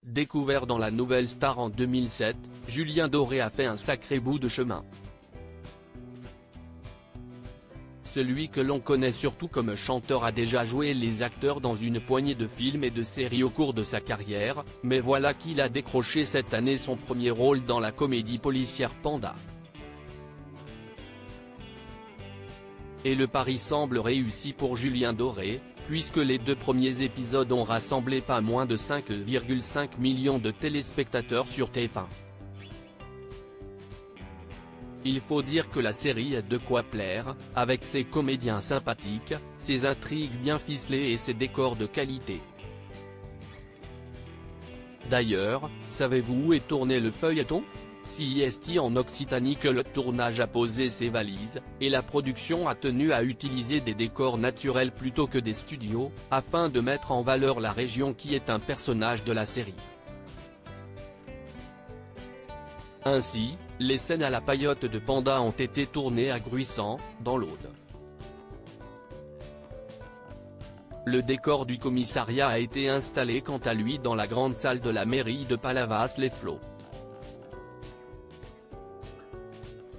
Découvert dans La Nouvelle Star en 2007, Julien Doré a fait un sacré bout de chemin. Celui que l'on connaît surtout comme chanteur a déjà joué les acteurs dans une poignée de films et de séries au cours de sa carrière, mais voilà qu'il a décroché cette année son premier rôle dans la comédie policière Panda. Et le pari semble réussi pour Julien Doré, puisque les 2 premiers épisodes ont rassemblé pas moins de 5,5 millions de téléspectateurs sur TF1. Il faut dire que la série a de quoi plaire, avec ses comédiens sympathiques, ses intrigues bien ficelées et ses décors de qualité. D'ailleurs, savez-vous où est tourné le feuilleton ? C'est en Occitanie que le tournage a posé ses valises, et la production a tenu à utiliser des décors naturels plutôt que des studios, afin de mettre en valeur la région qui est un personnage de la série. Ainsi, les scènes à la paillote de Panda ont été tournées à Gruissant, dans l'Aude. Le décor du commissariat a été installé quant à lui dans la grande salle de la mairie de Palavas-les-Flots.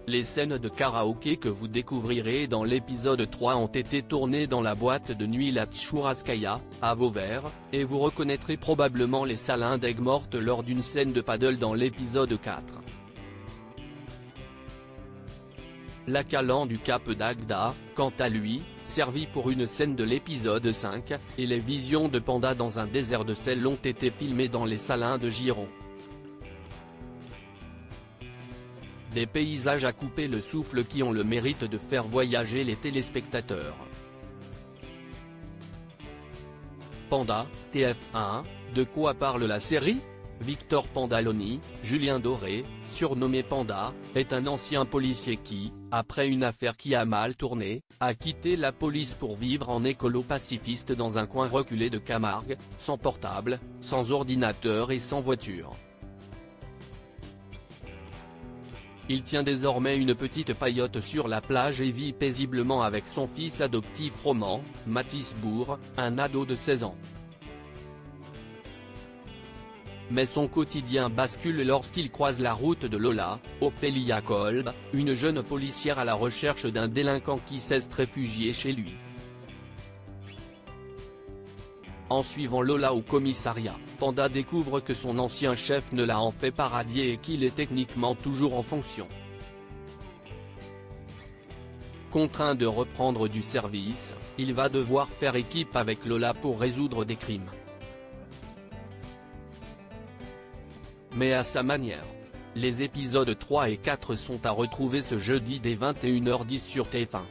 Les scènes de karaoké que vous découvrirez dans l'épisode 3 ont été tournées dans la boîte de nuit La Tchouraskaya, à Vauvert, et vous reconnaîtrez probablement les salins d'Aigues-Mortes lors d'une scène de paddle dans l'épisode 4. L'Acalan du Cap d'Agda, quant à lui, servi pour une scène de l'épisode 5, et les visions de Panda dans un désert de sel ont été filmées dans les salins de Giron. Des paysages à couper le souffle qui ont le mérite de faire voyager les téléspectateurs. Panda, TF1, de quoi parle la série ? Victor Pandaloni, Julien Doré, surnommé Panda, est un ancien policier qui, après une affaire qui a mal tourné, a quitté la police pour vivre en écolo-pacifiste dans un coin reculé de Camargue, sans portable, sans ordinateur et sans voiture. Il tient désormais une petite paillote sur la plage et vit paisiblement avec son fils adoptif Roman, Mathis Bourg, un ado de 16 ans. Mais son quotidien bascule lorsqu'il croise la route de Lola, Ophélia Kolb, une jeune policière à la recherche d'un délinquant qui s'est réfugié chez lui. En suivant Lola au commissariat, Panda découvre que son ancien chef ne l'a en fait pas radié et qu'il est techniquement toujours en fonction. Contraint de reprendre du service, il va devoir faire équipe avec Lola pour résoudre des crimes. Mais à sa manière. Les épisodes 3 et 4 sont à retrouver ce jeudi dès 21h10 sur TF1.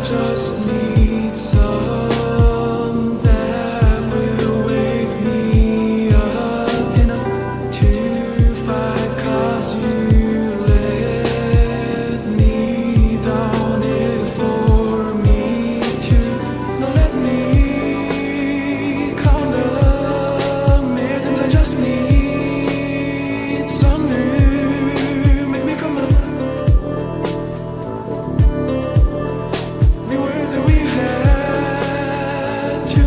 Just need some that will wake me up enough to fight, 'cause you let me down it for me to not let me count the minutes. I just need some new, make me come up. We were that we had to